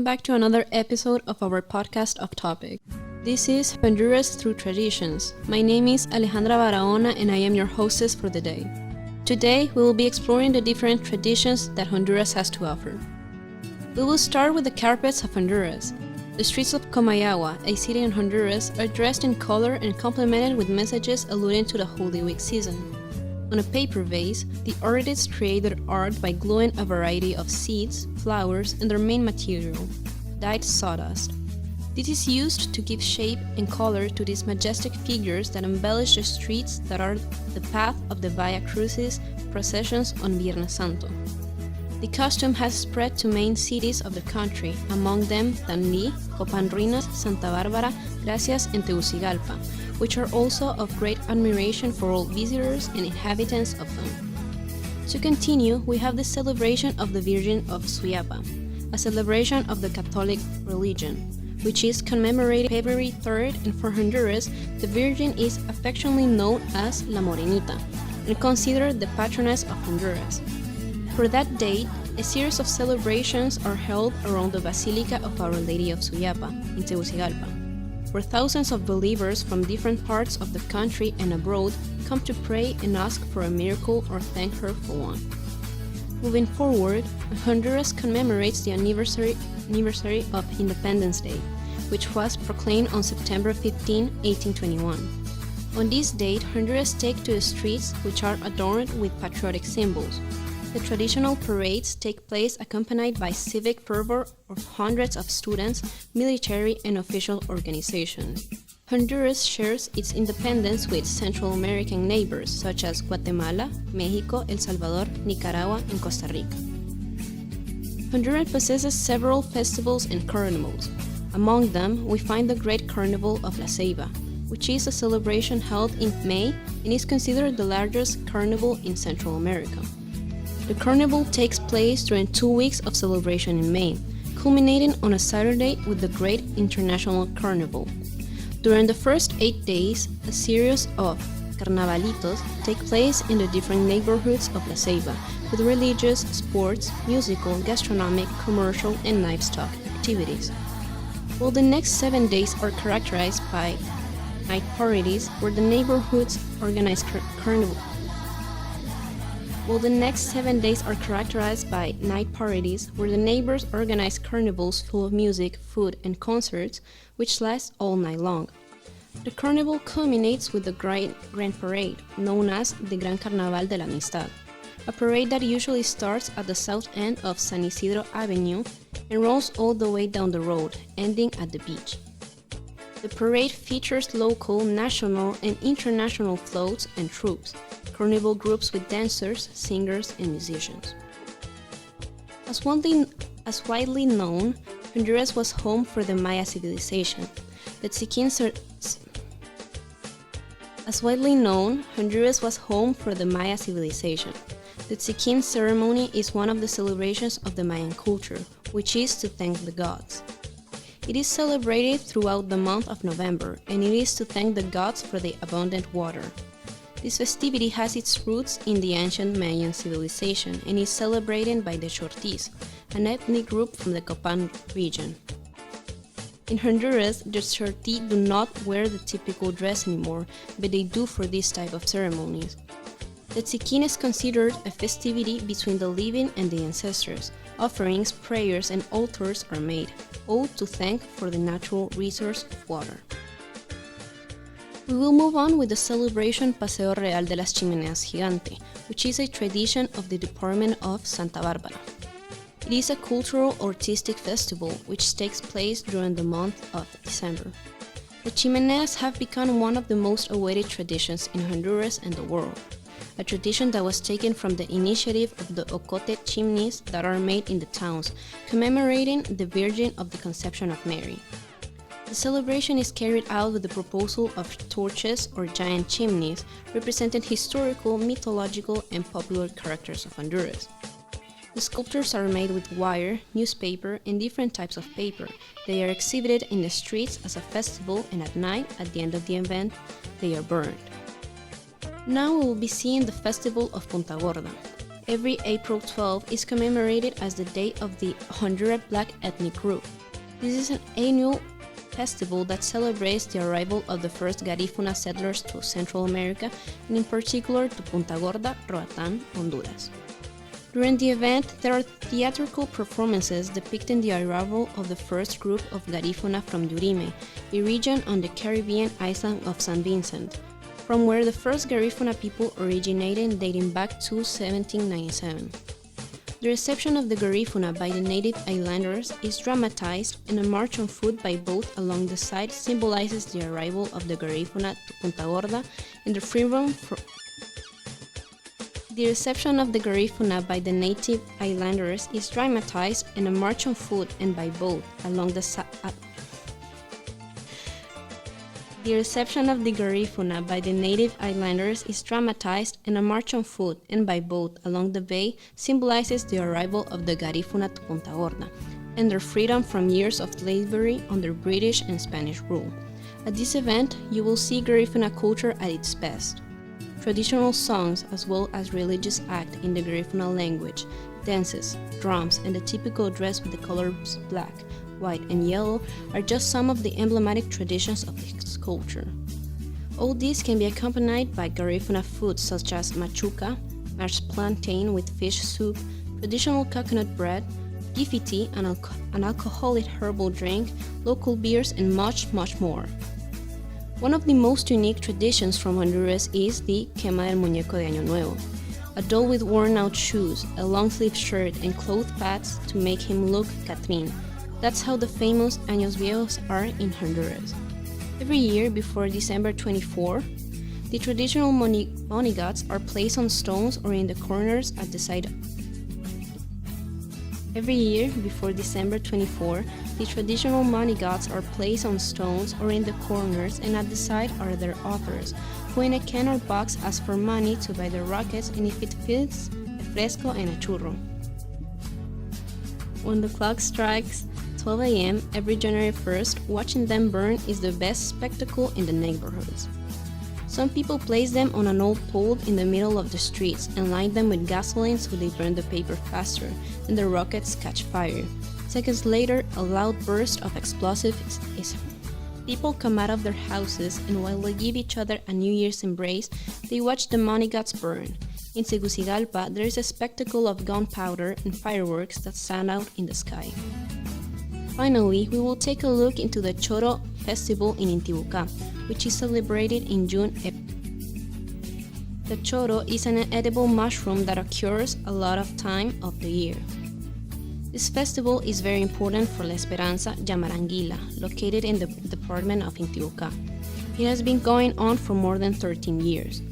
back to another episode of our podcast Off Topic. This is Honduras Through Traditions. My name is Alejandra Barahona and I am your hostess for the day. Today, we will be exploring the different traditions that Honduras has to offer. We will start with the carpets of Honduras. The streets of Comayagua, a city in Honduras, are dressed in color and complemented with messages alluding to the Holy Week season. On a paper vase, the artists created art by gluing a variety of seeds, flowers, and their main material, dyed sawdust. This is used to give shape and color to these majestic figures that embellish the streets that are the path of the Via Crucis processions on Viernes Santo. The costume has spread to main cities of the country, among them Danlí, Copan Ruinas, Santa Bárbara, Gracias, and Tegucigalpa, which are also of great admiration for all visitors and inhabitants of them. To continue, we have the celebration of the Virgin of Suyapa, a celebration of the Catholic religion, which is commemorated February 3rd, and for Honduras, the Virgin is affectionately known as La Morenita, and considered the patroness of Honduras. For that date, a series of celebrations are held around the Basilica of Our Lady of Suyapa, in Tegucigalpa, where thousands of believers from different parts of the country and abroad come to pray and ask for a miracle or thank her for one. Moving forward, Honduras commemorates the anniversary of Independence Day, which was proclaimed on September 15, 1821. On this date, Honduras take to the streets, which are adorned with patriotic symbols. The traditional parades take place accompanied by civic fervor of hundreds of students, military, and official organizations. Honduras shares its independence with Central American neighbors such as Guatemala, Mexico, El Salvador, Nicaragua, and Costa Rica. Honduras possesses several festivals and carnivals. Among them, we find the Great Carnival of La Ceiba, which is a celebration held in May and is considered the largest carnival in Central America. The carnival takes place during 2 weeks of celebration in May, culminating on a Saturday with the Great International Carnival. During the first 8 days, a series of carnavalitos take place in the different neighborhoods of La Ceiba, with religious, sports, musical, gastronomic, commercial, and livestock activities. While the next 7 days are characterized by night parties where the neighborhoods organize carnival. While the next 7 days are characterized by night parties where the neighbors organize carnivals full of music, food, and concerts, which last all night long. The carnival culminates with the Grand Parade, known as the Gran Carnaval de la Amistad, a parade that usually starts at the south end of San Isidro Avenue and rolls all the way down the road, ending at the beach. The parade features local, national, and international floats and troops, carnival groups with dancers, singers, and musicians. As widely known, Honduras was home for the Maya civilization. The Tz'iquin ceremony is one of the celebrations of the Mayan culture, which is to thank the gods. It is celebrated throughout the month of November, and it is to thank the gods for the abundant water. This festivity has its roots in the ancient Mayan civilization and is celebrated by the Chortís, an ethnic group from the Copan region. In Honduras, the Chortí do not wear the typical dress anymore, but they do for this type of ceremonies. The Tz'iquin is considered a festivity between the living and the ancestors. Offerings, prayers, and altars are made, all to thank for the natural resource of water. We will move on with the celebration Paseo Real de las Chimeneas Gigante, which is a tradition of the department of Santa Bárbara. It is a cultural artistic festival which takes place during the month of December. The chimeneas have become one of the most awaited traditions in Honduras and the world, a tradition that was taken from the initiative of the Ocote chimneys that are made in the towns, commemorating the Virgin of the Conception of Mary. The celebration is carried out with the proposal of torches or giant chimneys, representing historical, mythological, and popular characters of Honduras. The sculptures are made with wire, newspaper, and different types of paper. They are exhibited in the streets as a festival, and at night, at the end of the event, they are burned. Now we will be seeing the festival of Punta Gorda. Every April 12 is commemorated as the Day of the Honduras Black Ethnic Group. This is an annual festival that celebrates the arrival of the first Garifuna settlers to Central America, and in particular to Punta Gorda, Roatán, Honduras. During the event, there are theatrical performances depicting the arrival of the first group of Garifuna from Yurime, a region on the Caribbean island of St. Vincent, from where the first Garifuna people originated dating back to 1797. The reception of the Garifuna by the native islanders is dramatized, and a march on foot by boat along the side symbolizes the arrival of the Garifuna to Punta Gorda and the freedom from The reception of the Garifuna by the native islanders is dramatized, and a march on foot and by boat along the The reception of the Garifuna by the native islanders is dramatized, and a march on foot and by boat along the bay symbolizes the arrival of the Garifuna to Punta Gorda and their freedom from years of slavery under British and Spanish rule. At this event, you will see Garifuna culture at its best. Traditional songs, as well as religious acts in the Garifuna language, dances, drums, and the typical dress with the colors black, white, and yellow are just some of the emblematic traditions of this culture. All these can be accompanied by Garifuna foods such as machuca, mashed plantain with fish soup, traditional coconut bread, gifiti, an alcoholic herbal drink, local beers, and much, much more. One of the most unique traditions from Honduras is the quema del muñeco de Año Nuevo, a doll with worn-out shoes, a long-sleeved shirt, and cloth pads to make him look Catrín. That's how the famous Años Viejos are in Honduras. Every year before December 24, the traditional money gods are placed on stones or in the corners at the side. Every year before December 24, the traditional money gods are placed on stones or in the corners, and at the side are their authors, who in a can or box ask for money to buy the rockets, and if it fits, a fresco and a churro. When the clock strikes 12 a.m. every January 1st, watching them burn is the best spectacle in the neighborhoods. Some people place them on an old pole in the middle of the streets and line them with gasoline so they burn the paper faster, and the rockets catch fire. Seconds later, a loud burst of explosives is. People come out of their houses, and while they give each other a New Year's embrace, they watch the money gods burn. In Tegucigalpa, there is a spectacle of gunpowder and fireworks that stand out in the sky. Finally, we will take a look into the Choro festival in Intibucá, which is celebrated in June. The choro is an edible mushroom that occurs a lot of time of the year. This festival is very important for La Esperanza Yamaranguila, located in the department of Intibucá. It has been going on for more than 13 years.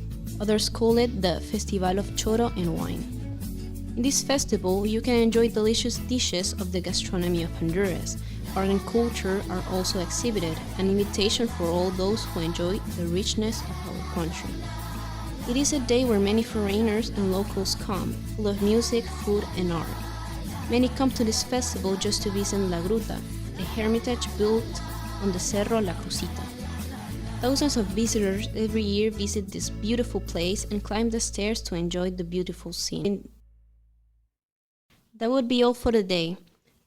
Others call it the Festival of Choro and Wine. In this festival, you can enjoy delicious dishes of the gastronomy of Honduras. Art and culture are also exhibited, an invitation for all those who enjoy the richness of our country. It is a day where many foreigners and locals come, full of music, food, and art. Many come to this festival just to visit La Gruta, a hermitage built on the Cerro La Crucita. Thousands of visitors every year visit this beautiful place and climb the stairs to enjoy the beautiful scene. That would be all for today.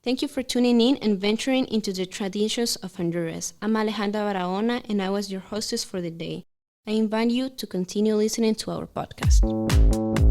Thank you for tuning in and venturing into the traditions of Honduras. I'm Alejandra Barahona, and I was your hostess for the day. I invite you to continue listening to our podcast.